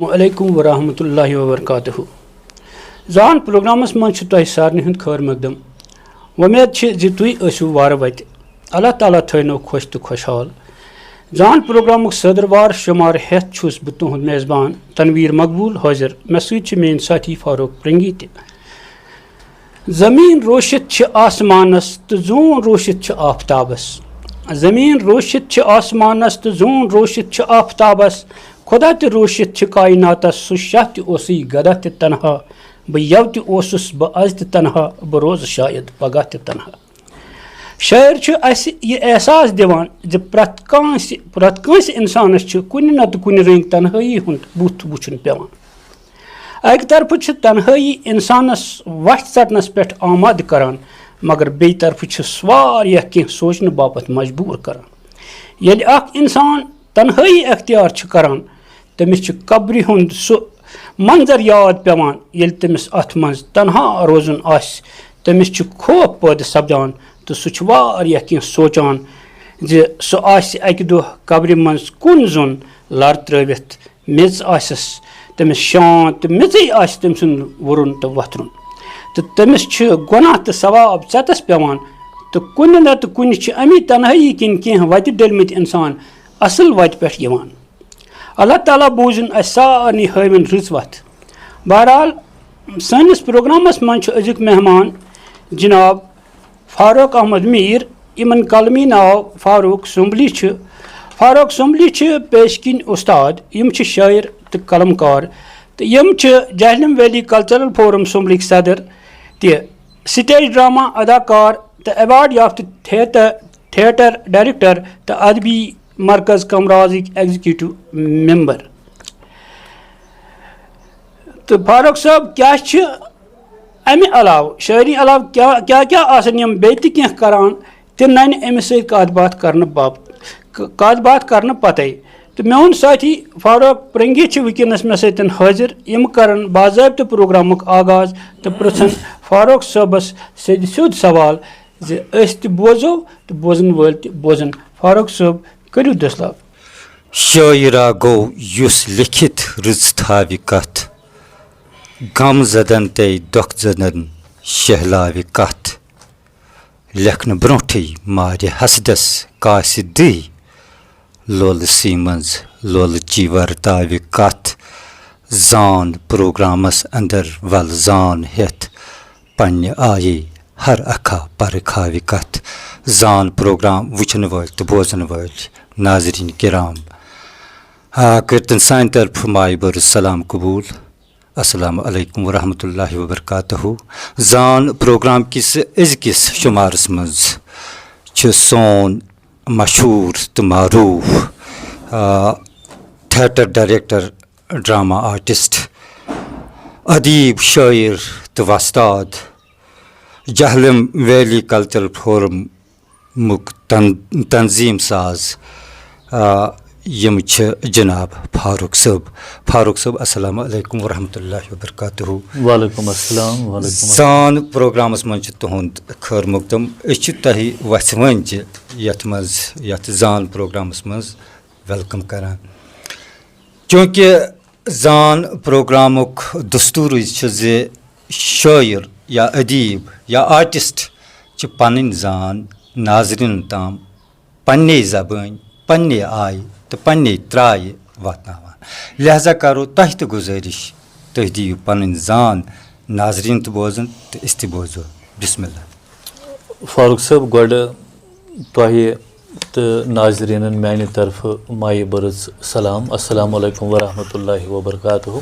वालेकुम वरहमतुल्लाहि वबरकातुहू। जान प्रोग्रामस मज तुह सारे हूँ खैर मकदम। उम्मीद तुम ऐसु वार वत। अल्लाह ताला थो खुश तो खुशहाल। जान प्रोग्राम सदरवार शुमार हेत छुस बह तुहद मेज़बान तनवीर मकबूल हाजिर। मे सत मेन साथी फारूक प्रंगी त। ज़मीन रोशित आसमानस तो जून रोशित आफ्ताबस। ज़मीन रोशित आसमानस तो जून रोशित आफ्ताबस। खुदा तो रोशित कायनातस सह शाह तोसी गदा त तनहा। बह यव तोसुस बह अज त तनहा। बह रोज शायद पगह त तनहा। शायर यह एहसास दिवान ज प्रत कंस इंसानस कुन नत कुन रंग तनहाई हुंद बुथ वुचन पेवान। अक तरफ तनहाई इंसानस वथ चटनस पे आमाद करान, मगर बे तरफ वारियाह कह सोचने बापत मजबूर करान। यदि अख इंसान तनहाई अख्तियार करान, तमिस कब्र हुंद सह मंजर याद पेवान यदि तमिस अथ मज तनहा रोजन आस। तमिस खौफ पैदा सपदान तो सह वारियाह कह सोचान ज सह आस अकि दह कब्र मज कुन जुन लर त्रवित मेज आसस तमिस शांत मेजे आस तम सुंद वरुन तो वथरुन। तो तमिस गुनाह तो सवाब चतस पेवान। तो कुन नत कुन अमी तनहाई किन कह वत डलमत इंसान असल वत पे यवान। अल्लाह ताला बोजन सारे हवन रज वत। बहरहाल सानिस प्रोग्रामस मज अजुक मेहमान जनाब फारूक अहमद मीर। इमन कलमी नाव फारूक सुम्बली। फारूक सुम्बली पेशकिन उस्ताद। यम शायर तो कलमकार। तो यम जहलम वैली कल्चरल फोरम सुम्बलिक सदर तो स्टेज ड्रामा अदाकार तो अवार्ड याफ्त थिएटर डायरेक्टर तो अदबी मरकज कमराजिक एग्जीक्यूटिव मेंबर। तो फारूक साहब क्या अमे अलाव शायरी अलाव क्या क्या क्या आसन बे कह करान तो नन अमिस सत कत बात करने पते। तो मेन साथी फारूक प्रंगी वनस मे सत हाजिर। यम करन बाज़ाब्त प्रोग्राम आगाज तो पृछन फारूक साहबस सिद सवाल ज बोजो तो बोजन वल बोजन। फारूक साहब करू दसलाब। शायरा गो युस लिखित रुज थावि कथ। गम जदन ते दुख जदन शहलावि कथ। लेखन ब्रोठे मारे हसदस कास दी। लोल सीमंज लोल ची वर्तावि कथ। जान प्रोग्रामस अंदर वल जान हेत पन्ने आये हर अखा पर खावि कथ। जान प्रोग्राम वुचन वल तो बोजन वल नाजरीन किराम करतन सान तरफ माय बर सलाम कबूल। अस्सलाम अलैकुम वरहमतुल्लाहि वबरकातुहू। जान प्रोग्राम किस अजकिस शुमारस मज सोन मशहूर तो मारूफ थिएटर डायरेक्टर ड्रामा आर्टिस्ट अदीब शायर तो वस्ताद जहलम वैली कल्चरल फोरम मुक तंजीम साज यम जनाब फारूक साहब। फारूक साहब अस्सलाम अलैकुम वरहमतुल्लाहि वबरकातुहू। वालेकुम अस्सलाम। सान प्रोग्रामस मज तुहद खैर मकदम। तह वथ वन यथ जान प्रोग्रामस मज वेलकम करान। चूँकि जान प्रोग्रामुक दस्तूर जे शायर या अदीब या आर्टिस्ट पन जान नाजरीन ताम पन्ने ज़बान पन्ने आय तो पन्ने त्राय वातनावान। लिहाजा करो तह तो गुजारिश तुह दियो पन जान नाजरीन तो बोजन तो इस बोजो। बिस्मिल्लाह। फारूक साहब गोड तुह तो नाजरीन मानी तरफ माय बरज सलाम। अस्सलाम वालेकुम वरहमतुल्लाहि वबरकातुहू।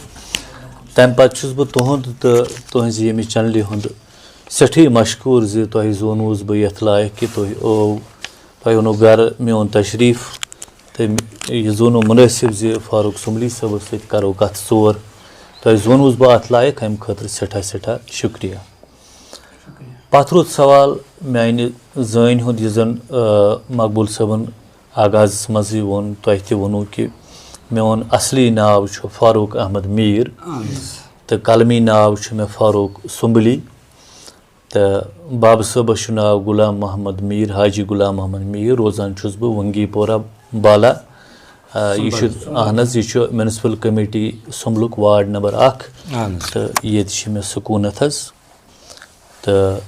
तम पत् बह तुहद तो तुहज यम चैनल हुंद सठी मशकूर ज तुह जोनूस बह यथ लायक कि तुह ओनो गर मोन तशरीफ तो यह जोनो मुनासिब ज फारूक सुम्बली साहब सत करो कथ चोर। तुह जोनूस बह अत लायक अम खतर सठा सठा शुक्रिया। पथ रुत सवाल मानी जान हुंद यह जन मकबूल साहबन आगाज मज वोन तुह तह वोनू कि मोन असली नाव फारूक अहमद मीर तो कलमी नाव मे फारूक सुम्बली। तो बाब साहबस नाव गुलाम मोहम्मद मीर हाजी गुलाम मोहम्मद मीर। रोजान बह वंगीपोरा बाला यह اہن حظ یہِ چھُ میونسپل کمیٹی سُمبلُک وارڈ نمبر 1 تہٕ ییٚتہِ چھِ مےٚ سکوٗنت حظ تہٕ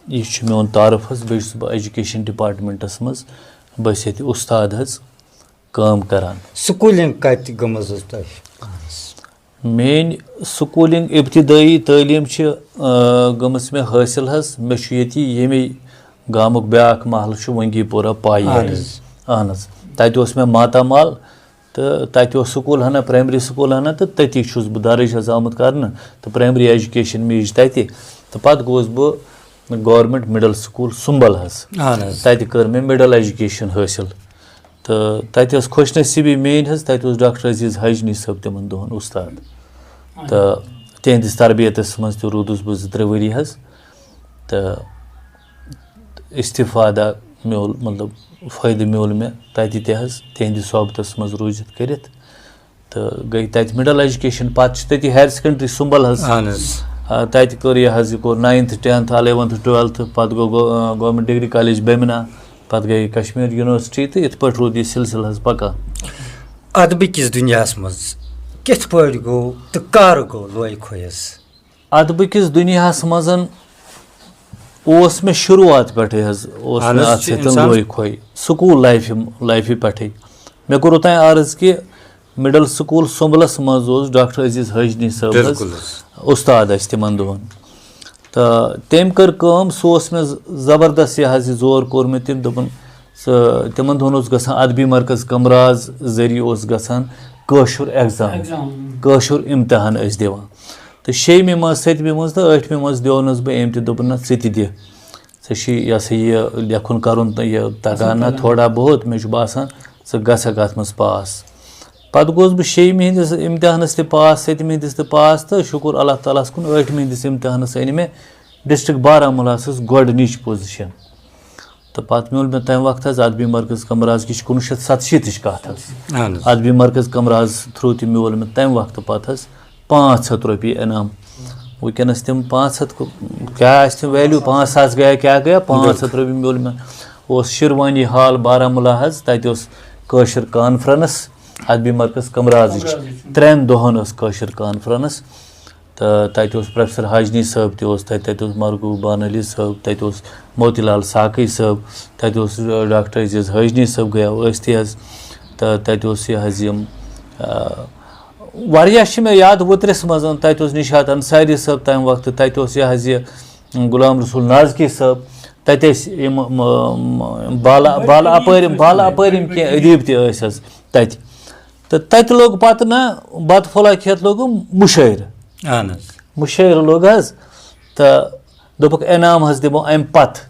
یہِ چھُ میون تعارُف حظ بیٚیہِ چھُس بہٕ ایجوکیشن ڈپارٹمنٹس منٛز بہٕ چھُس ییٚتہِ اُستاد حظ کٲم کران. سکوٗلِنٛگ کَتہِ گٔمٕژ حظ تۄہہِ؟ میٲنۍ سکوٗلِنٛگ ابتدٲیی تعلیٖم چھِ گٔمٕژ مےٚ حٲصِل حظ مےٚ چھُ ییٚتی ییٚمے گامُک بیٛاکھ محلہٕ چھُ ونگی پورہ پایی اہن حظ تَتہِ اوس مےٚ ماتامال تہٕ تَتہِ اوس سکوٗل ہنا پرٛایمری سکوٗل ہنا تہٕ تٔتی چھُس بہٕ درٕج حظ آمُت کرنہٕ تہٕ پرٛایمری ایجوکیشن میٖج تَتہِ تہٕ پَتہٕ گوٚوُس بہٕ گورمینٹ مِڈل سکوٗل سُمبل حظ تَتہِ کٔر مےٚ مِڈل ایجوکیشن حٲصِل تہٕ تَتہِ ٲس خۄش نصیٖبی میٲنۍ حظ تَتہِ اوس ڈاکٹر عزیٖز حجنی صٲب تِمن دۄہن اُستاد تہٕ تِہنٛدِس تربیتس منٛز تہِ روٗدُس بہٕ 2-3 ؤری حظ تہٕ استفادا میول مطلب فٲیدٕ میول مےٚ تَتہِ تہِ حظ تِہنٛدِ صحبتس منٛز روٗزِتھ کٔرِتھ تہٕ گٔے تَتہِ مِڈل ایجوکیشن پتہٕ چھِ تٔتی ہایر سیکنڈری سُمبل حظ تَتہِ کٔر یہِ حظ یہِ کوٚر 9th 10th 11th 12th پتہٕ گوٚو گورمینٹ ڈگری کالیج بیمنا پتہٕ گٔے کشمیٖر یونیورسٹی تہٕ یِتھ پٲٹھۍ روٗد یہِ سلسلہٕ حظ پکان. ادبہٕ دُنیاہس منٛز کِتھ پٲٹھۍ گوٚو تہٕ کر گوٚو لوے کھویس؟ ادبہٕ کِس دُنیاہس منٛز اوس مےٚ شروٗعات پٮ۪ٹھٕے حظ اوس مےٚ اتھ سۭتۍ لوے کھوے سکوٗل لایفہِ پٮ۪ٹھٕے مےٚ کوٚر اوٚتانۍ عرض کہِ مِڈل سکوٗل سُمبلس منٛز اوس ڈاکٹر عزیٖز حجنی صٲب حظ اُستاد اَسہِ تِمن دۄہن تہٕ تٔمۍ کٔر کٲم سُہ اوس مےٚ زبردست یہِ حظ یہِ زور کوٚر مےٚ تٔمۍ دوٚپُن تِمن دۄہن اوس گژھان ادبی مرکز کمراز ذٔریعہٕ اوس گژھان کٲشُر ایٚگزام کٲشُر امتحان ٲسۍ دِوان تہٕ 6مہِ منٛز 7مہِ منٛز تہٕ 8مہِ منٛز دیونَس بہٕ أمۍ تہِ دوٚپُن نہ ژٕ تہِ دِ ژےٚ چھُے یہِ ہسا یہِ لیکھُن کرُن تہٕ یہِ تگان نہ تھوڑا بہت مےٚ چھُ باسان ژٕ گژھکھ اَتھ منٛز پاس پتہٕ گوٚوُس بہٕ 6مہِ ہِنٛدِس امتحانس تہِ پاس 7مہِ ہِنٛدِس تہِ پاس تہٕ شُکُر اللہ تعالیٰ ہس کُن 8مہِ ہِنٛدِس امتحانس أنۍ مےٚ ڈسٹرک بارہمولہس حظ گۄڈٕنِچ پوزِشن تہٕ پتہٕ میوٗل مےٚ تمہِ وقتہٕ حظ ادبی مرکز کمراز یہِ چھِ 1967 کتھ حظ ادبی مرکز کمراز تھروٗ تہِ میوٗل مےٚ تمہِ وقتہٕ پتہٕ حظ 500 رۄپیہِ انعام وٕنکیٚنس تِم 500 کیٛاہ آسہِ تِم ویلیوٗ 5,000 گٔیا کیٛاہ گٔیا 500 رۄپیہِ میوٗل مےٚ اوس شِروانی ہال بارہمولہ حظ تَتہِ اوس کٲشِر کانفرنس ادبی مرکز کمرازٕچ 3 دۄہن ٲس کٲشِر کانفرنس تہٕ تَتہِ اوس پروفیسر حاجنی صٲب تہِ اوس تَتہِ اوس مرغوب بانہٕ علی صٲب تَتہِ اوس موتی لال ساقی صٲب تَتہِ اوس ڈاکٹر عزیٖز حجنی صٲب گٔیا ٲسۍ تہِ حظ تہٕ تَتہِ اوس یہِ حظ یِم واریاہ چھِ مےٚ یاد وُترِس منٛز تَتہِ اوس نِشات انصاری صٲب تَمہِ وقتہٕ تَتہِ اوس یہِ حظ یہِ غلام رسول نازکی صٲب تَتہِ ٲسۍ یِم بالا اپٲرِم کینٛہہ ادیٖب تہِ ٲسۍ حظ تَتہِ تہٕ تَتہِ لوٚگ پتہٕ نہ بتہٕ پھولا کھٮ۪تھ لوٚگُم مُشٲعرٕ لوٚگ حظ تہٕ دوٚپُکھ انعام حظ دِمو امہِ پتہٕ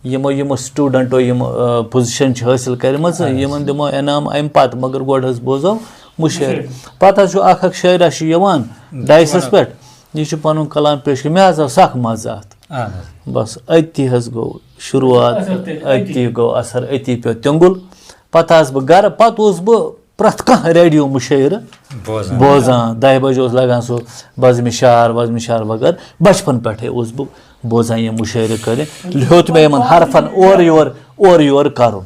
یِمو سٹوٗڈنٹو یِم پُزِشن چھِ حٲصِل کٔرمٕژ یِمن دِمو انعام امہِ پتہٕ مگر گۄڈٕ حظ بوزو مُشٲعرٕ پتہٕ حظ چھُ اکھ شٲعرا چھُ یِوان ڈایسس پٮ۪ٹھ یہِ چھُ پنُن کلام پیش کران مےٚ حظ آو سکھ مزٕ اتھ بس أتی حظ گوٚو شروٗعات أتی گوٚو اثر أتی پیوٚو تیوٚنگُل پتہٕ آس بہٕ گرٕ پتہٕ اوسُس بہٕ پرٛٮ۪تھ کانٛہہ ریڈیو مُشٲعرٕ بوزان 10 بجے اوس لگان سُہ بزمہِ شار وغٲرٕ بچپن پٮ۪ٹھے اوسُس بہٕ بوزان یِم مُشٲعرٕ کٔرِتھ ہیوٚت مےٚ یِمن حرفن اورٕ یورٕ کرُن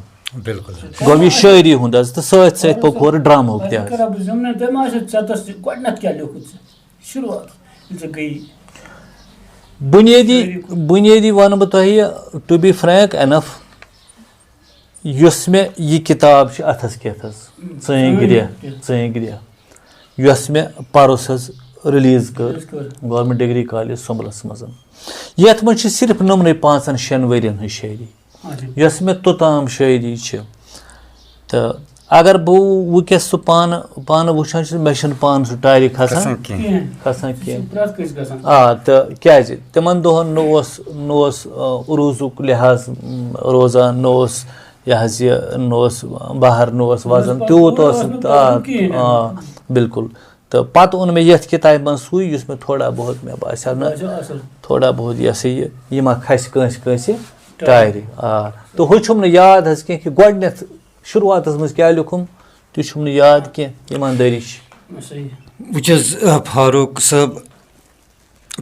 گوٚو یہِ شٲعری ہُنٛد حظ تہٕ سۭتۍ سۭتۍ پوٚک ہورٕ ڈرامہُک تہِ حظ بُنیٲدی وَنہٕ بہٕ تۄہہِ ٹُو بی فرینک اینف یُس مےٚ یہِ کِتاب چھِ اَتھس کٮ۪تھ حظ ژٲنٛگۍ گرے یۄس مےٚ پَرُس حظ رِلیٖز کٔر گورمینٹ ڈگری کالیج سُمبلس منٛز یَتھ منٛز چھِ صرف نُمنٕے 5-6 ؤرین ہٕنٛز شٲعری یۄس مےٚ توٚتام شٲعری چھِ تہٕ اگر بہٕ وٕنکیٚس سُہ پانہٕ وٕچھان چھُس مےٚ چھُنہٕ پانہٕ سُہ ٹارِ کھسان کینٛہہ آ تہٕ کیازِ تِمن دۄہن نہ اوس عروٗزُک لحاظ روزان نہ اوس یہِ حظ یہِ نہ اوس بہر نہ اوس وزن تیوٗت اوس آ بِلکُل تہٕ پتہٕ اوٚن مےٚ یتھ کِتابہِ منٛز سُے یُس مےٚ تھوڑا بہت مےٚ باسیو نہ تھوڑا بہت یہِ ہسا یہِ ما کھسہِ کٲنٛسہِ ٹارِ آ تہٕ ہُہ چھُم نہٕ یاد حظ کینٛہہ کہِ گۄڈٕنیتھ شروٗعاتس منٛز کیٛاہ لیوٚکھُم تہِ چھُم نہٕ یاد کینٛہہ ایٖماندٲری چھِ وٕچھ حظ فاروق صٲب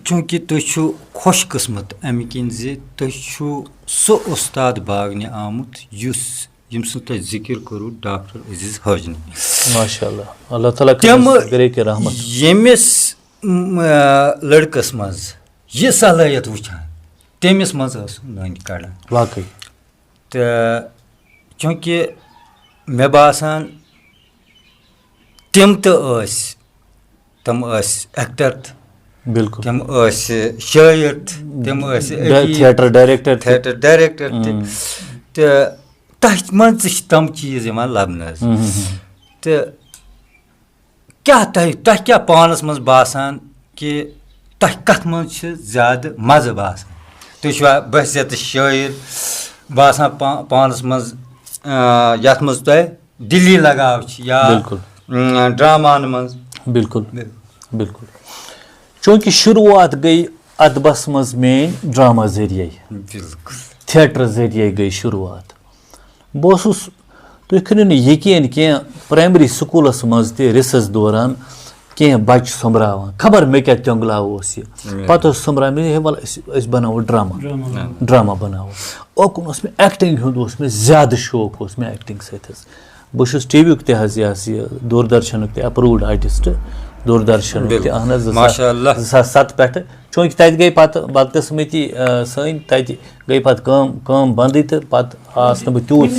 چوٗنٛکہِ تُہۍ چھُو خۄش قٕسمت اَمہِ کِنۍ زِ تُہۍ چھُو سُہ اُستاد باگنہِ آمُت یُس यम तुम जिक्र करू डॉक्टर अजीज हाजनी माशाअल्लाह अल्लाह ताला करे कि रहमत यमिस लड़कस मज यह सलाहियत वुचान तमिस मज नन कड़ान वाकई तो चूँकि मे बासान तम तो तम एक्टर बिल्कुल तम शायर तम थिएटर डायरेक्टर तो तथ मज तम चीज लबन तो क्या तह क्या पानस मज बासान कि तह कथ मज ज्यादा मज़ बासान तुम बहसियत शायर बासान पानस मज यथ मज तह दिली लगाव या ड्रामान मज बिल्कुल बिल्कुल चूँकि शुरुआत गई अदबस मज मेन ड्रामा जरिए थिएटर जरिए गई शुरुआत बह तुम करो यकीन क्या प्राइमरी स्कूलस मज रिसस दौरान क्या बच्चे सोमरावान खबर मे क्या त्योंगलाव पत सोमरा वल बनावो ड्रामा बनावो ओकुन मे एक्टिंग हूँ ज्यादा शौक मे एक्टिंग सत बहुत टी वी यह दूरदर्शन अप्रूव्ड आर्टिस्ट दूरदर्शन अहन 2007 पे चूँकि तत गई बदकस्मती सन तत गई पम बंद तो पत आस न तूत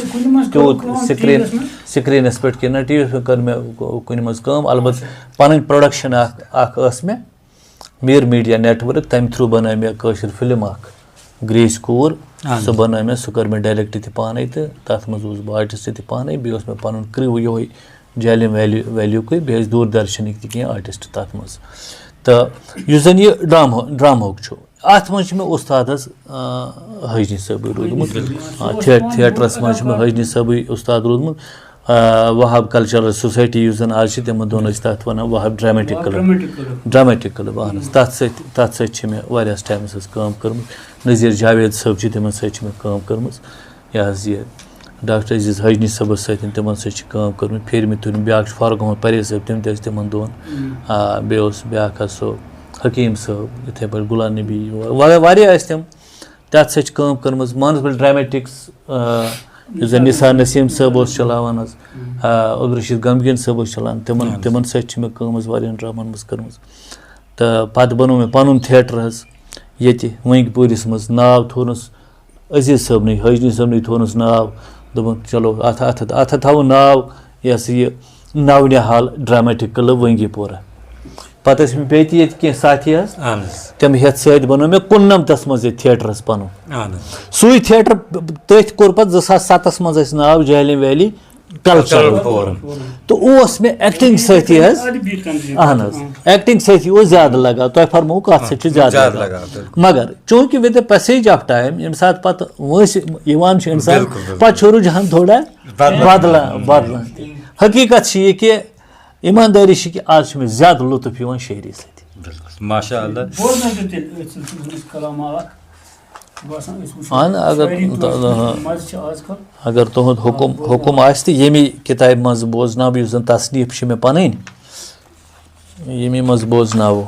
स्क्रीनस पे कि टी वी कर मे कुन मज अलबत् पन प्रोडक्शन मे मीर मीडिया नेटवर्क तम थ्रू बना मे कशर फिल्म ग्रेस कूर सह बना मे सह कर मे डायरेक्ट पाने तो तथ मज बह आर्टिस्ट पाने बे मे पन क्रू यो जैलिम वैल्यू कोई बे दूरदर्शन क्या आर्टिस्ट तथ मज तो जन यह ड्रामो अत मज मे उस्ताद हजनी साहब रूदमुत थिएटरस मज हजनी साहब उस्ताद रूदमुत वहाब कल्चरल सोसाइटी जन आज तमो दोन तथ वन वहाब ड्रामेटिक क्लब अहन तथ मे वारियास टाइमस कर्म नज़ीर जावेद साहब तमन मे कर्म यह डॉक्टर अजीज हजनी साहब तमन कर्म फिर में तुम ब्या फारूक अहमद परेज साहब तम तमन दोन बे ब्या सो हकीम साहब इथे पे गुलाम नबी वारिया तम तथ कर्म मानसबल ड्रामेटिक्स जन निसार नसीम साहब चलावान अब्दुलरशीद गमगीन साहब चलान तमन मे वारियान ड्रामन मज कर्म तो पत बनो मे पन थिएटर ये वंगपुरिस मज नाव थोनस अजीज साहबन हजनी साहबन थोनस नाव दोपन चलो अथ थो नाव यह नवनिहाल ड्रामेटिक क्लब वंगीपोरा पत बे क्या साथी तम हेत सत बनो मे 19 मज थिएटरस पन सू थिएटर तथ कोर पे 2007 मज नाव जहलिम वैली कल्चरल तो मे एक्टिंग सती अहन एक्टिंग सती ज्यादा लगा तुम फरमो कत ज्यादा लगा मगर चूँकि with the passage of time यम सात पत इंसान पे रुझान थोड़ा बदलान हकीकत ये कि ईमानदारी कि आज में ज्यादा लुत्फ शेरी सत माशाअल्लाह अगर तुहद हुकुम आस यमी किताब मज बोजनाव जन तसनीफ मे पन यमी मज बोजनावो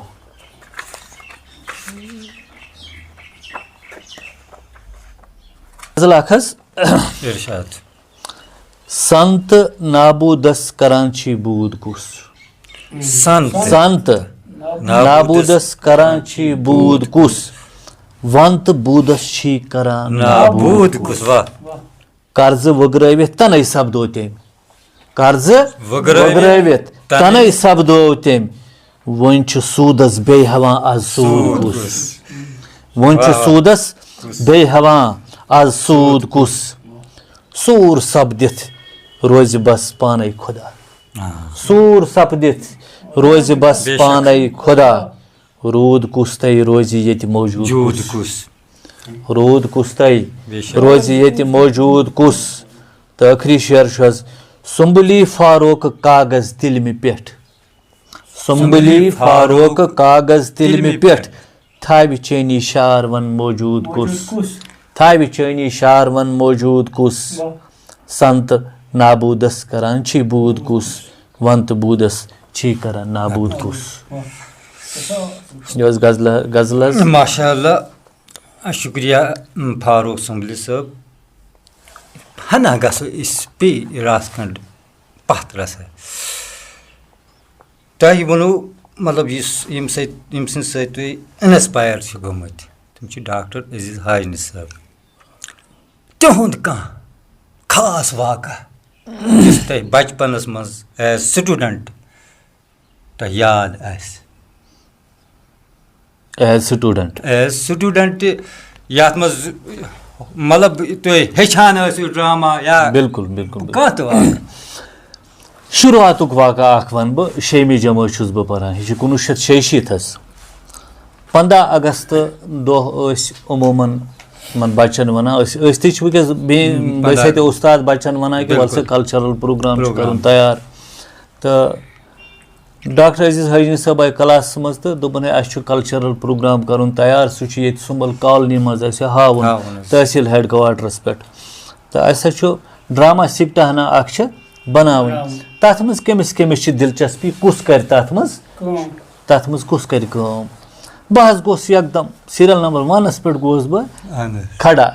संत नाबूदस करांची बूद कुस संत नाबूदस करांची बूद कुस वंत बूदस छी करान नाबूद कुस वाह कर्ज वग्रवित तनै सपदो तम कर्ज वग्रवित तनै सपदो तम वन सूदस बे हवा आज सूद कुस वन सूदस बे हवा आज सूद कुस सूर सपदित रोज बस पाने खुदा सूर सपदित रोज बस पाने खुदा रूद कुस तय रोज ये मौजूद कुस रूद कुस तय रोज ये मौजूद कुस तो आखिरी शेर सुम्बली फारूक कागज तिलम पेट सुम्बली फारूक कागज तिलम पेट थाव चैनी शार वन मौजूद कुस थाव चैनी शार वन मौजूद कुस संत नाबूदस करान छी बूद कुस वंत बूदस छी करान नाबूद कुस गजल माशाअल्लाह शुक्रिया फारूक सुम्बली साहब हना गसो पे रास खंड पत रसा तह वो मतलब यम सत इंस्पायर गमत तम डॉक्टर अजीज हाजनी साहब तिहुंद कह खास वाक़ा जिस तह बचपनस मज एज स्टूडेंट तह याद एज स्टूडेंट यथ मज मतलब तुम हेचान ड्रामा या बिल्कुल बिल्कुल कत वाक़ शुरुआत वाक़ा वन बह 6वीं जमात छुस बह परान यह 1986 15 अगस्त दह अमूमन मन बच्चन वन वैसे तो उस्ताद बच्चन वन कि वल कल्चरल प्रोग्राम कर तैयार तो डॉक्टर अजीज हाजनी साहब आई क्लास मज तो दोपन अस कल्चरल प्रोग्राम कर तैयार सह सुंबल कॉलोनी मज हावन तहसील हेड क्वार्टरस पे तो असा ड्रामा सिकटा हना अख बनावन तथ मज कमिस कमिस दिलचस्पी कुस कर तथ मज कुस कर बह गोस एकदम सीरियल नंबर 1 पे गोस बह खड़ा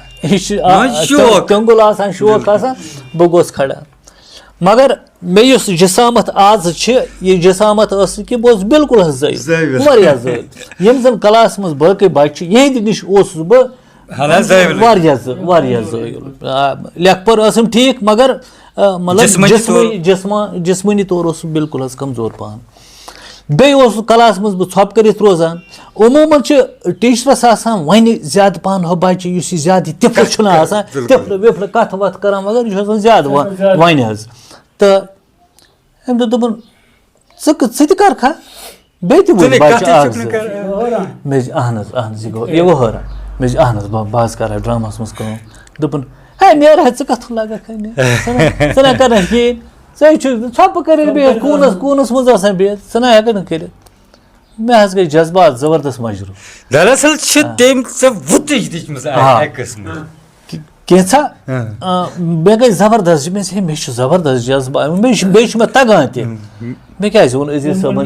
तंगुल आसान शौक आसान बह गोस खड़ा मगर मे जिसामत आज यह जिसामत कि बह बिल्कुल जैल यम जन क्लास मज बाकी बच्चे यहद नश बह जैल लेख पर ठीक मगर मतलब जिस्मानी तौर बिल्कुल कमजोर पहन बे क्लास मज बह थप कर रोजान अमूमन टीचरस वन ज्यादा पहन हो बच्चे ज्यादा तिफर तिफर विफर कथ वथ कर मगर यह ज्यादा वन तो अम दोपन कर खा बे मे यह गो हरान मे बह कर ड्रामस मज दोपन है नेर कथ लगा सना कर थप कर बिहत कूनस मज बिहत सना हेकन कर मे गई जज्बात जबरदस्त मजरू दरअसल कैसा मे गई जबरदस्त मे जबरदस्त जज्बा मे तगान मे क्या अजीज साहब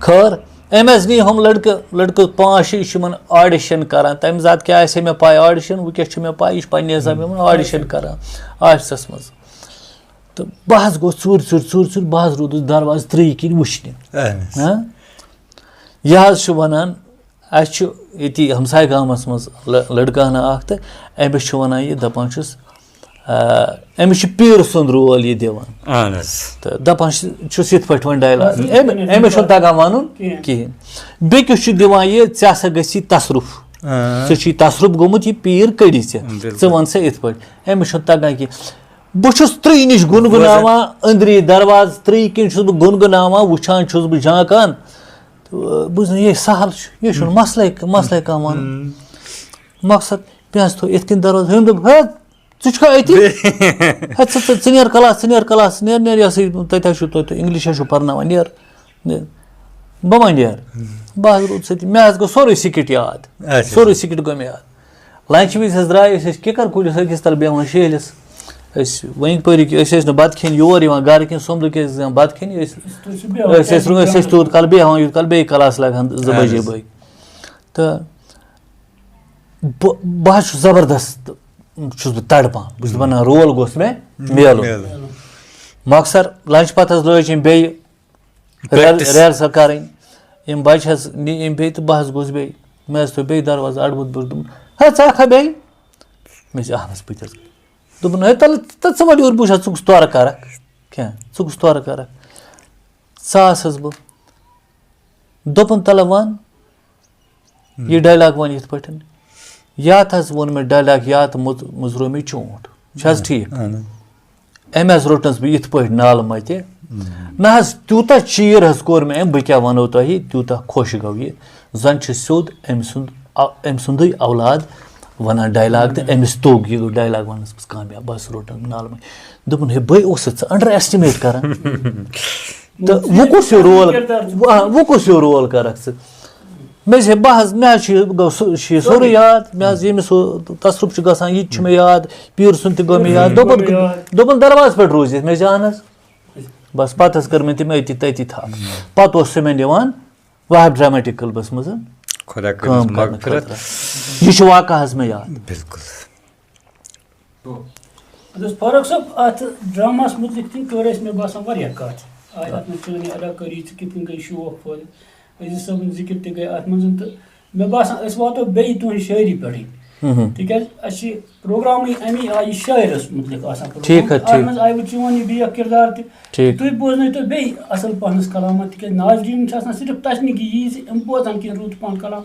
खैर अम नी हम लड़के 5-6 ऑडिशन करान तम जात क्या मे पाई ऑडिशन वह मे पाई यह पे ऑडिशन करान ऑफिसस मज तो बह गो चूर बह रूदस दरवाज त्री किन वुचने यह वनान ये हमसाय गामस मज लड़का हना तो अमिस वन यह दपान अमिस पीर सुंद रोल यह दिवान तो दपान इत पे वन डायलॉग अमिस तगान वन कहें बेकिस दिवान यह ऐसा गि तसरुफ तसरुफ गोमुत यह पीर कड़ी वन सा इत पे अमिस तगान कह बहु त्री नश गुनगुनावान अंदरी दरवाज त्री किन बह गुनगुनावान वुचान बह झांकान तो बुझ ये सहल यह मसले कह वन मकसद मे थो इत दरवाज हम दुखा अति नीर क्लास नीर तथा इंग्लिश पर्ना नीर बह नीर बह रूद मे गो सोरे सिकिट याद सोरे सिकिट गो मे याद लंच विज द्राय किकर कुलिस अकिस तल बेवान शेलिस वन पर बत खेन योर गर कह सोमद बत खेन तूत कल बेहान यूत कल बे क्लास लगान 2 बजे बह तो बह जबरदस्त बह तड़पान बस वन रोल गोस मे मिल मकसद लंच पत लज बे रिहर्सल कर बच्चे बे तो बह गोस बे मे थो बे दरवाज अड़बुद बुद है खा बे मे बत दोपन है तल वे वर बुझा कुस तौर कर क्या कुस तौर कर सस बह दोपन तल वन यह डायलॉग वन इत पे यात वोन मे डायलॉग यात मुजरो मे चूंट ठीक अम रोटनस बह इत पे नाल मत ना तूता चीर कोर मे बह क्या वनो तुह तूता खुश गो यह जन सोद अम सुंद औलाद वन डायलॉग तो अमिस तोग यह डायलॉग वन कामयाब बस रोटन नाल मे दोपन हे बे अंडर एस्टिमेट कर तो वो कुस रोल कर मे बह गो सोरे याद मे यमिस तसरुफ गसान यह मे याद पीर सुन गो मे याद दोपन दरवाज पे रोज मे जान बस पत कर मे तम अति तति था पत मे निवान वह ड्रामेटिक क्लबस मज यह वाक़ा मे याद बिल्कुल अदस फारूक साहब अत ड्रामा मुतलिक तम कर मे बासान वारिया कत आय अत मे चोनी अदाकारी कित गई शौक पद अजीज साहब जिक्र तक गई अत मन तो मे बासान वातो बे तुह शायरी पे तिकाज प्रोग्राम अमी आय शायरस मुतलिक ठीक है आय वो चोन यह किरदार तुम बोजन तो बे असल पहनस कलाम तिक नाजरीन सिर्फ तशनी कि यी अम बोजान कह रूत पान कलाम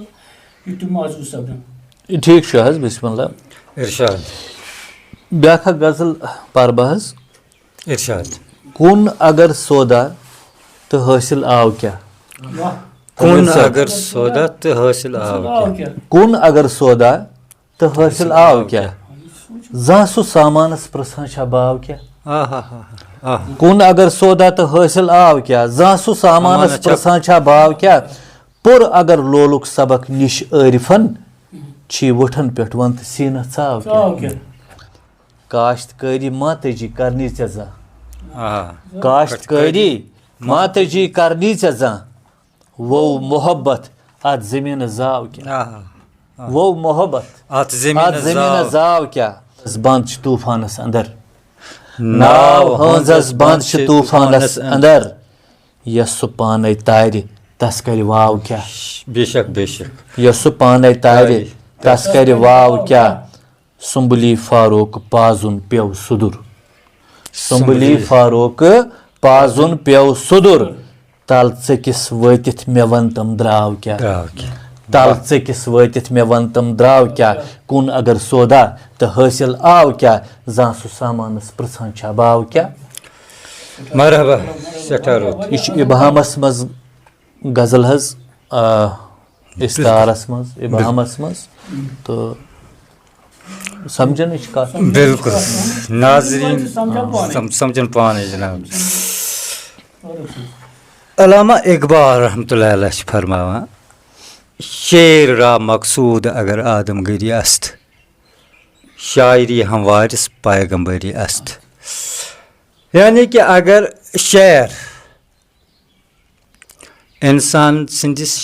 यह तुम माजूज सपदन ठीक बिस्मिल्लाह इरशाद ब्याख गजल पर बहस इरशाद कुन अगर सौदा तो हासिल आव क्या कुन अगर सौदा तो हासिल आव क्या कुन अगर सौदा तो हासिल आव क्या जा सु सामानस प्रसान छा बाव क्या कुन अगर सौदा तो हासिल आव क्या जा सु सामानस प्रसान छा बाव क्या पुर अगर लोलुक सबक निश आरिफन छी वठन पेट वंत सीना चाव क्या काश्तकारी मातजी करनी जा काश्तकारी मातजी करनी जा वो मोहब्बत अत जमीन जाव क्या वो मोहब्बत अत जमीन जाव क्या बंद तूफानस अंदर नाव हंजस बंद तूफानस अंदर यस पाने तारि तस कर वाव क्या बेशक बेशक यस पाने तारि तस कर वाव क्या सुम्बली फारूक पाजुन पेव सुदुर सुम्बली फारूक पाजुन पेव सुदुर तल चकिस वतित मे वन तम द्राव क्या तल चकिस वतित मे वन तम द्राव क्या कुन अगर सौदा तो हासिल आव क्या जां सु सामानस प्रसान छा बाव क्या मरहबा सटारो यह इबहामस मज गजल हज इस्तारस मज इबहामस मज तो समझन बिल्कुल नाजरीन समझन पाने जनाब अल्लामा इकबाल रहमतुल्लाह अलैह फरमावा शेर रा मकसूद अगर आदमगिरी अस्त शायरी हमवारिस पैगंबरी अस्त यानी कि अगर शेर इंसान संदिस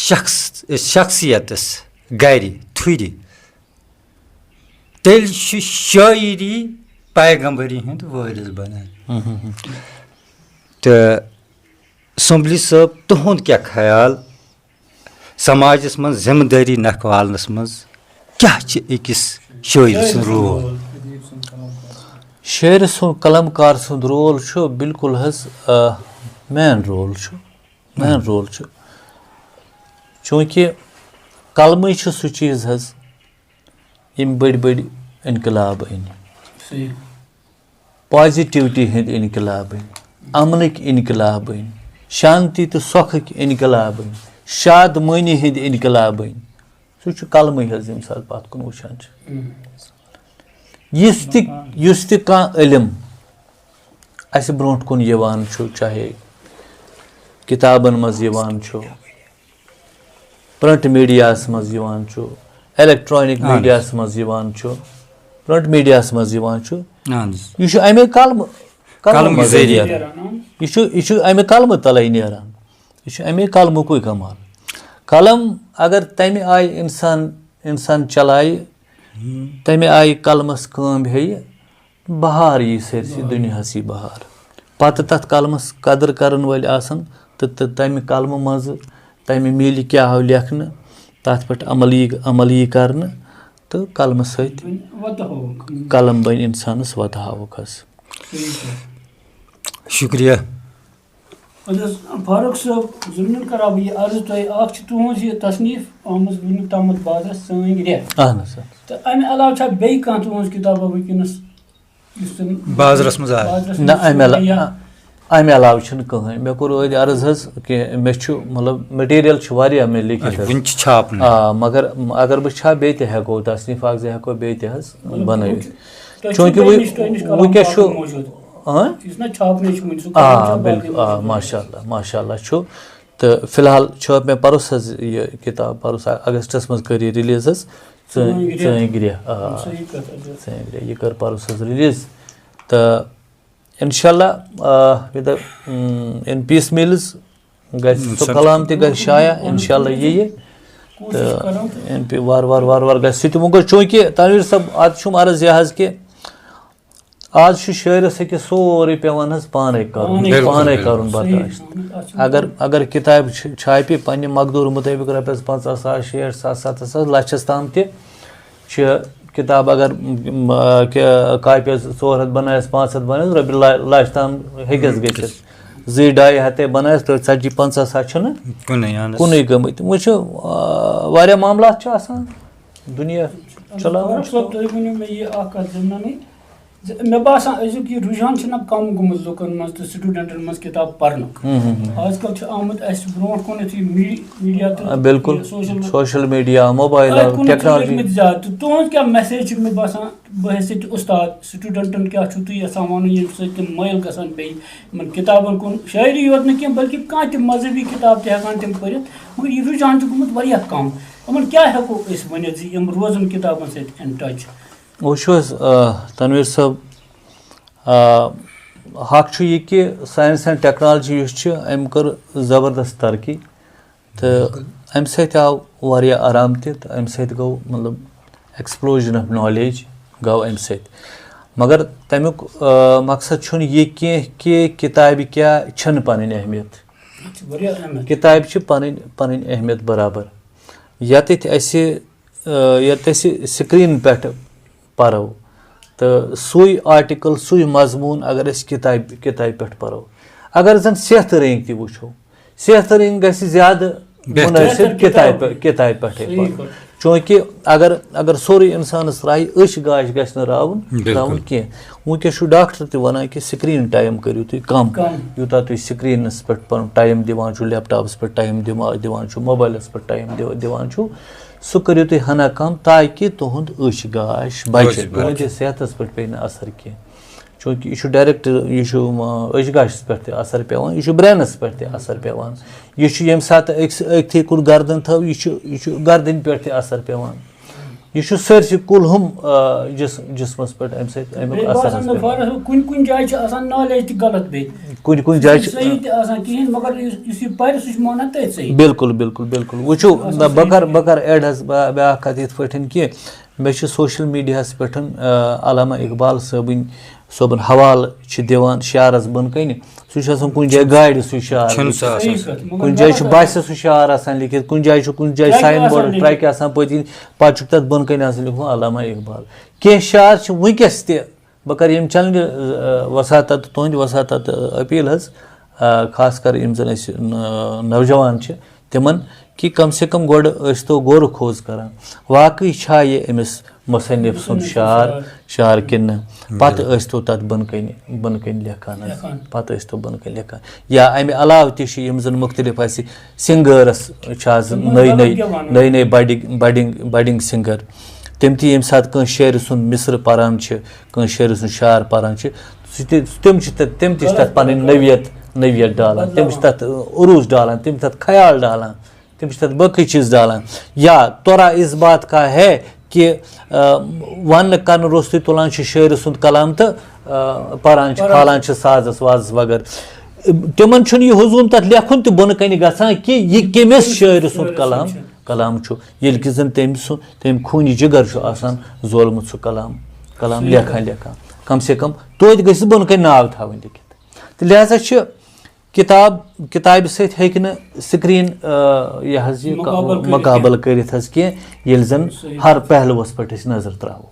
शख्सियतस गरी थुरी तेल शायरी पैगंबरी हंद वारिस बनान तो सुम्बली साहब तुहद क्या ख्याल समाजस मं जिम्मेदारी नखवालनस मं क्या अकिस शायर सुन रोल शेर सुन कलमकार सुन रोल बिल्कुल हज मेन रोल चूँकि कलम सह चीज हज यम बड़ बड़ इनकलाब अन पॉजिटिविटी हंद इनकलाब अन अमनक इनकलाब अन शांति तो सुखक इनकलाब अन शादमानी हंद इनकलाब अन सह कलम हज यम सात पत कुन वुचान युस ति कांह इल्म अस ब्रोंठ कुन यवान चाहे किताबन मज यवान प्रिंट मीडियास मज यवान इलेक्ट्रॉनिक मीडियास मज यवान प्रिंट मीडियास मज यवान यह अमे कलम यह अमे कलम तले नेरान यह अमे कलमुकु कमाल कलम अगर तमे आय इंसान चलाय तमे आय कलमस काम हे बहार यी सरसी दुनियासी बहार पत तथ कलमस कदर करन वल आसन तो तमे कलम मज तमे मिल क्या हो लेखन तथ पे अमली करन तो कलम सत कलम बन इंसानस वतहावक शुक्रिया फारूक साहब जुम्मन करा बह अर्ज तुज यह तसनीफ आमज वन तम बाद सन रेत तो अमे अलाव बे कह तुज किताब वनकस बाजरस मज अमे अलाव कहें मे कोर अर्ज हज कि मे मतलब मटीरियल मे लिखित मगर अगर बह छा बे हेको तसनीफ अख जो हेको बे बन चूँकि बिल्कुल माशाल्लाह तो फिलहाल मे परस यह किताब परस अगस्टस मज कर रिलीज ग्रिया यह कर परस रिलीज तो इंशाल्लाह इन पीस मील्स सो कलाम तक शाया इंशाल्लाह ये तो इन पे वार वार गो चूँकि तनवीर साहब अत अर्ज यह कि आज छ शٲعرَس أکِس سورُے پیٚوان حظ پانے کَرُن برداشت اگر کِتابہِ چھاپہِ پننہِ مقدوٗر مُطٲبِق رۄپیَس 50,000 60,000 70,000 لَچھَس تام تہِ چھِ کِتاب اگر کاپیَس 400 بَنایَس 500 بَنایَس رۄپیہِ لَچھ تام ہیٚکٮ۪س گٔژھِتھ 2-2.5 ہَتھ بَنایَس 40-50 چھِنہٕ کُنُے گٔمٕتۍ وۄنۍ چھِ واریاہ معاملات چھِ آسان دُنیا چلاوان مےٚ باسان أزیُک یہِ رُجحان چھُنہ کَم گوٚمُت لُکَن منٛز تہٕ سٹوٗڈَنٹَن منٛز کِتاب پَرنُک آز کَل چھُ آمُت اَسہِ برونٛٹھ کُنَتھ یہِ میٖڈیا تہٕ بِلکُل سوشَل میٖڈیا موبایل ٹیکنالجی زیادٕ تہٕ تُہٕنٛز کیٛاہ میسیج چھِ مےٚ باسان بہٕ حیثیت اُستاد سٹوٗڈَنٹَن کیٛاہ چھُو تُہۍ یَژھان وَنُن ییٚمہِ سۭتۍ تِم مٲیِل گژھان بیٚیہِ یِمَن کِتابَن کُن شٲعری یوت نہٕ کینٛہہ بٔلکہِ کانٛہہ تہِ مذہبی کِتاب تہِ ہٮ۪کان تِم پٔرِتھ مگر یہِ رُجحان چھُ گوٚمُت واریاہ کَم یِمَن کیٛاہ ہٮ۪کو أسۍ ؤنِتھ زِ یِم روزَن کِتابَن سۭتۍ اِن ٹَچ وٕچھو حظ تنویٖر صٲب حق چھُ یہِ کہِ ساینس اینڈ ٹیکنالجی یُس چھِ أمۍ کٔر زبردست ترقی تہٕ اَمہِ سۭتۍ آو واریاہ آرام تہِ تہٕ اَمہِ سۭتۍ گوٚو مطلب ایٚکٕسپلوجن آف نالیج گوٚو اَمہِ سۭتۍ مگر تَمیُک مقصد چھُنہٕ یہِ کینٛہہ کہِ کِتابہِ کیٛاہ چھَنہٕ پَنٕنۍ اہمیت کِتابہِ چھِ پَنٕنۍ اہمیت برابر ییٚتٮ۪تھ أسۍ سِکریٖن پٮ۪ٹھ پَرو تہٕ سُے آرٹِکل سُے مضموٗن اگر أسۍ کِتابہِ پٮ۪ٹھ پَرو اگر زَن صحتہٕ رٔنٛگۍ تہِ وٕچھو صحتہٕ رٔنٛگۍ گژھِ زیادٕ مُنٲسِب کِتابہِ پٮ۪ٹھٕے پَرُن چوٗنٛکہِ اگر سورُے اِنسانَس راہہِ أچھ گاش گژھِ نہٕ راوُن کینٛہہ وٕنکٮ۪س چھُ ڈاکٹر تہِ وَنان کہِ سِکریٖن ٹایم کٔرِو تُہۍ کَم یوٗتاہ تُہۍ سِکریٖنَس پٮ۪ٹھ پَنُن ٹایم دِوان چھُو لیپٹاپَس پٮ۪ٹھ ٹایم دِوان چھُو موبایلَس پٮ۪ٹھ ٹایم دِوان چھُو سُہ کٔرِو تُہۍ ہنا کَم تاکہِ تُہُنٛد أچھ گاش بَچہِ تُہٕنٛدِس صحتَس پٮ۪ٹھ پیٚیہِ نہٕ اَثر کینٛہہ چوٗنٛکہِ یہِ چھُ ڈایریکٹ یہِ چھُ أچھ گاشَس پٮ۪ٹھ تہِ اَثر پیٚوان یہِ چھُ برٛینَس پٮ۪ٹھ تہِ اَثر پیٚوان یہِ چھُ ییٚمہِ ساتہٕ أکۍتھٕے کُن گردَن تھٲو یہِ چھُ گردَنہِ پٮ۪ٹھ تہِ اَثر پیٚوان یہِ چھُ سٲرسٕے کُلہُم جِسمَس پٮ۪ٹھ اَمہِ سۭتۍ اَمیُک اَثر کُنہِ جایہِ چھِ آسان نالیج تہِ غلط بیٚیہِ کُنہِ جایہِ چھِ بِلکُل وٕچھو بہٕ کَرٕ ایڈ حظ بیٛاکھ کَتھ یِتھ پٲٹھۍ کہِ مےٚ چھِ سوشَل میٖڈیاہَس پٮ۪ٹھ علامہ اقبال صٲبُن حوالہٕ چھِ دِوان شعرَس بۄنہٕ کَنہِ سُہ چھُ آسان کُنہِ جایہِ گاڑِ سُہ شعر کُنہِ جایہِ چھُ باسہِ سُہ شعر آسان لیکھِتھ کُنہِ جایہِ چھُ کُنہِ جایہِ ساین بوڑ ٹرٛیکہِ آسان پٔتۍ کِنۍ پَتہٕ چھُکھ تَتھ بۄنہٕ کَنہِ آسان لیوٗکھمُت علامہ اقبال کینٛہہ شعر چھِ وٕنکٮ۪س تہِ بہٕ کَرٕ ییٚمہِ چَنلہِ وساتت تُہٕنٛدِ وساتت أپیٖل حظ خاص کر یِم زَن أسۍ نوجوان چھِ تِمَن کہِ کَم سے کَم گۄڈٕ ٲسۍتو غورٕ کھوژ کَران واقعٕے چھا یہِ أمِس مُصنِف سُنٛد شعر کِنہٕ نہٕ پَتہٕ ٲسۍتو تَتھ بۄنہٕ کَنہِ لیکھان حظ پَتہٕ ٲسۍتو بۄنہٕ کَنہِ لیکھان یا اَمہِ علاوٕ تہِ چھِ یِم زَن مُختٔلِف اَسہِ سِنٛگٲرٕس چھِ آز نٔے بَڈِنٛگ سِنٛگَر تِم تہِ ییٚمہِ ساتہٕ کٲنٛسہِ شٲعرٕ سُنٛد مِثرٕ پَران چھِ کٲنٛسہِ شٲعرٕ سُنٛد شعر پَران چھِ تِم تہِ چھِ تَتھ پَنٕنۍ نٔویت ڈالان تِم چھِ تَتھ عروٗج ڈالان تِم چھِ تَتھ خیال ڈالان تِم چھِ تَتھ باقٕے چیٖز ڈالان یا تورا اِس بات کا ہے کہِ وَننہٕ کَرنہٕ روٚستُے تُلان چھِ شٲعرٕ سُنٛد کلام تہٕ پَران چھِ کھالان چھِ سازَس وازَس وغٲر تِمَن چھُنہٕ یہِ حضوٗم تَتھ لیکھُن تہِ بۄنہٕ کَنہِ گژھان کہِ یہِ کٔمِس شٲعرٕ سُنٛد کلام چھُ ییٚلہِ کہِ زَن تٔمۍ خوٗنہِ جِگر چھُ آسان زولمُت سُہ کلام لیکھان کَم سے کَم توتہِ گژھِ بۄنہٕ کَنہِ ناو تھاوٕنۍ لیکھِتھ تہٕ لہٰذا چھِ کِتابہِ سۭتۍ ہیٚکہِ نہٕ سِکریٖن یہِ حظ یہِ مُقابلہٕ کٔرِتھ حظ کینٛہہ ییٚلہِ زَن ہر پہلوٗوَس پٮ۪ٹھ أسۍ نظر ترٛاوو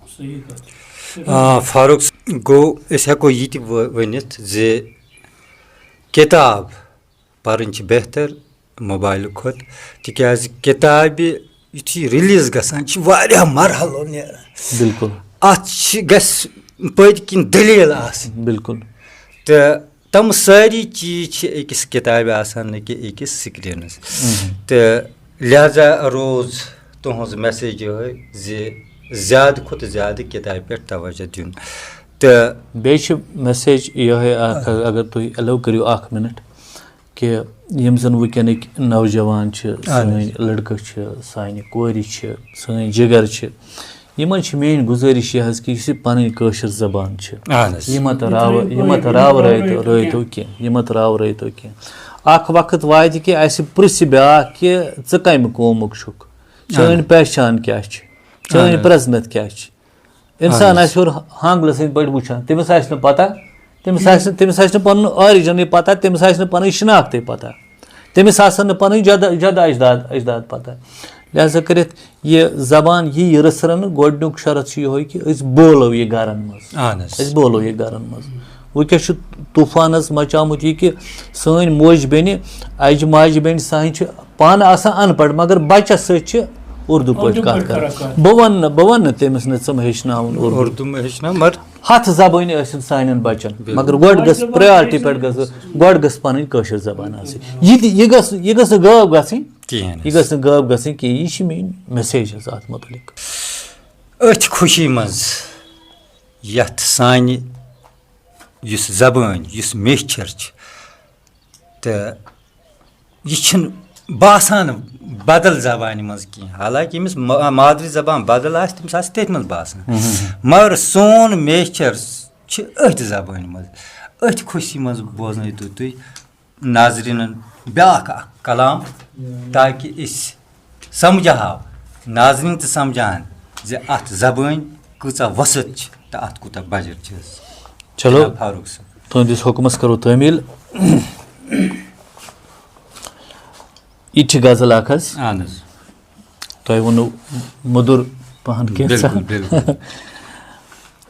فاروق گوٚو أسۍ ہٮ۪کو یہِ تہِ ؤنِتھ زِ کِتاب پَرٕنۍ چھِ بہتر موبایلہٕ کھۄتہٕ تِکیٛازِ کِتابہِ یُتھُے رِلیٖز گژھان چھِ واریاہ مرحلو نیران بِلکُل اَتھ گژھِ پٔتۍ کِنۍ دٔلیٖل آسٕنۍ بِلکُل تہٕ تِم سٲری چیٖز چھِ أکِس کِتابہِ آسان نہ کہِ أکِس سِکریٖنَس تہٕ لہٰذا روز تُہٕنٛز میسیج یِہوٚے زِ زیادٕ کھۄتہٕ زیادٕ کِتابہِ پٮ۪ٹھ توجہ دیُن تہٕ بیٚیہِ چھِ میسیج یِہوٚے اَکھ اگر تُہۍ ایلو کٔرِو 1 مِنٹ کہِ یِم زَن وٕنکٮ۪نٕکۍ نوجوان چھِ سٲنۍ لٔڑکہٕ چھِ سانہِ کورِ چھِ سٲنۍ جِگر چھِ یِمَن چھِ میٛٲنۍ گُزٲرِش یہِ حظ کہِ یُس یہِ پَنٕنۍ کٲشِر زبان چھِ یہِ مہ راورٲیتو کینٛہہ اَکھ وقت واتہِ کہِ اَسہِ پِرٛژھِ بیٛاکھ کہِ ژٕ کَمہِ قومُک چھُکھ چٲنۍ پہچان کیٛاہ چھِ چٲنۍ پرٛزنت کیٛاہ چھِ इंसान आसि और हांगल सं बड़ वुछान तमिस आसि न पता तमिस आसि न पन ओरिजिन पता तमिस आसि न पन शिनाख्त पता तमिस आसन न पन जद अजदाद पता लिहाजा करित ये जबान ये रसरन गोडनुक शरत यो कि अस बोलो ये गरन मज अस बोलो ये गरन मज वह तूफानस मचामुत यह कि सन मोज बेन अज माज बेन सान पान आसान अनपढ़ मगर बचस सत उर्दू पे कत कर बह वन तमिस नुम हेचना उर्दू मगर हथ जबान सान बचन मगर गोड गस प्रायोरिटी पे गोड गस पन कशर जबान यह गस गायब गई यह गस गायब गई कि यह मेन मैसेज अत मुतलिक अथ खुशी मज यथ सान युस जबान युस मेचर तो यह बासान बदल जबान मज कह हालांकि अमिस मादरी जबान बदल तमिस तथ मज बासान मगर सोन मेचर अथ जबान मज अथ खुशी मज बोजन तुम नाजरीन ब्याख कलाम ताकि इस समझाव नाजरीन तो समझान जे अथ जबान कूचा वसत तो अथ कूता बजट चलो फारूक साहब तुंदिस हुकमस करो तमील यह गजल अख तुम वो मुदुर पहन के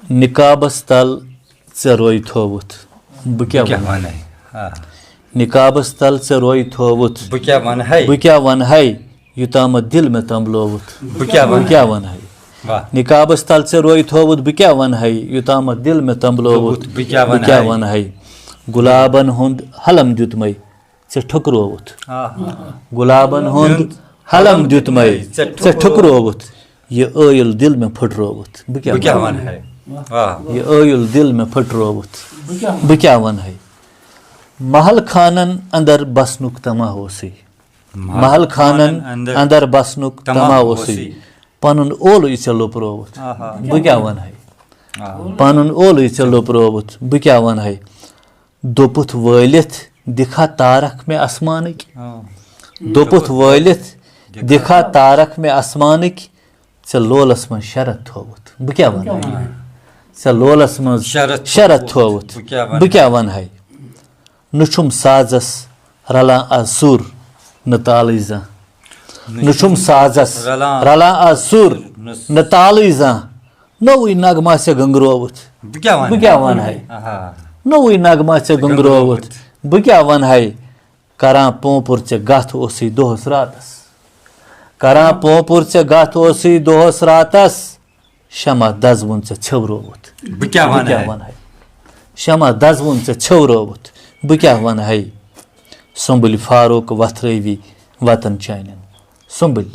निकाबस तल ऐ रोय थोवुत बह क्या वन निकाबस तल ऐ रोय थोवुत बह क्या वन है युताम दिल में तंबलोवुत बह क्या वन है निकाबस तल ऐ रोय थोवुत बह क्या वन है युताम दिल में तंबलोवुत बह क्या वन है गुलाबन हुंद हलम दुतमय ऐ ठुकरोवुत गुलाबन हुंद हलम दुतमय ऐ ठुकरोवुत ये ओयल दिल में फुटरोवुत बह क्या वन है ये ओयल दिल में फुटरोवुत बह क्या वन है महल खानन अंदर बसनुक तमा होसी महल खानन अंदर बसनुक तमा होसी पनुन ओल इसे लोपरोवुत बह क्या वन है पनुन ओल इसे लोपरोवुत बह क्या वन है दोपुत वलित दिखा तारक में आसमानिक दोपुत वलित दिखा तारक में आसमानिक ऐ लोलस मन शरत थोवुत बह क्या वन है ऐ लोलस मन शरत थोवुत बह क्या वन है नुछुम साजस रला असुर न ताल जा नुछुम साजस रला असुर न ताल जा नवुई नगमा से गंगरोवुत बह क्या वन है नवुई नगमा से गंगरोवुत बह क्या वन है करा पोपुर ऐ गथ ओसी दोहस रातस करा पोपुर ऐ गथ ओसी दोहस रातस शमा दजवुन ऐ छवरोवुत बह क्या वन है शमा दजवुन ऐ छवरोवुत बह क्या वन है सुम्बुल फारूक वथरवी वतन चानन सुम्बुल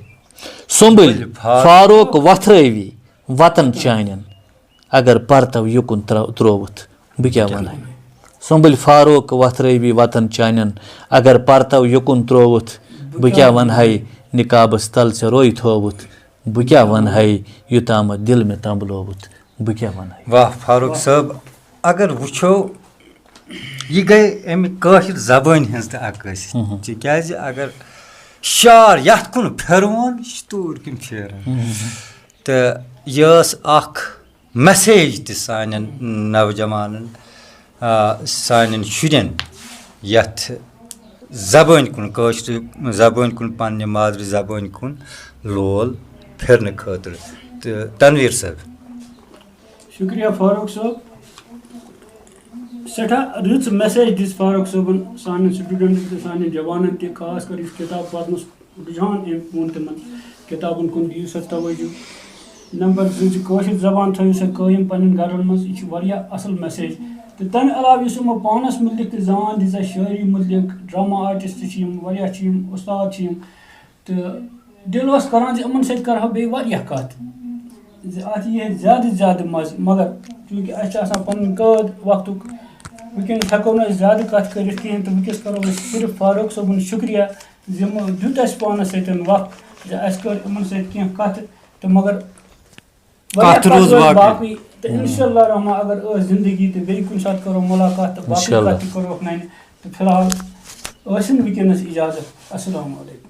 फारूक वथरवी वतन चानन अगर परतव युकुन त्रोवुत बह क्या वन है सुम्बुल फारूक वथरवी वतन चानन अगर परतव युकुन त्रोवुत बह क्या वन है निकाबस तल ऐ रोय थोवुत बह क्या वन है युताम दिल में तंबलोवुत बह क्या वन है वाह फारूक साहब अगर वुछो यह गई अमि काशिर जबान हज क्या अगर शार यथ कुन फेरवन तूर कन फेरन तो यह मैसेज त सान नौजवान सान शुरन यथ जबान कुन काशिर जबान कुन पन्ने मादरी जबान कुन लोल फेरने खतर तो तनवीर साहब शुक्रिया फारूक साहब सठा रच मैसेज दिस फारूक साहबन सान स्टूडेंट सान जवान तह खास कर इस किताब पढ़नस रुझान वो तम किताबन कुन दियो सा तवज्जो नंबर 2 जबान थो सा कायम पन्न घरन मज यह असल मैसेज तो तम अलाव यमो पानस मुतलिक जान दिजा शायरी मुतलिक ड्रामा आर्टिस्ट उस्ताद तो दिल करान यमन सत कर बे कत अत यह ज़्यादा मज मगर चूँकि अस पन कद वक्त वनकस हेको न ज़्यादा कत कर कहें तो वनकस करो सिर्फ फारूक साहबन शुक्रिया दुत पानस वक्त कर इन सह कत तो मगर बाकी तो इंशाअल्लाह रहमान अगर जिंदगी तो बे कुछ साथ करो मुलाकात तो बाकी कत करो तो फिलहाल वनकस इजाज़त अस्सलाम वालेकुम।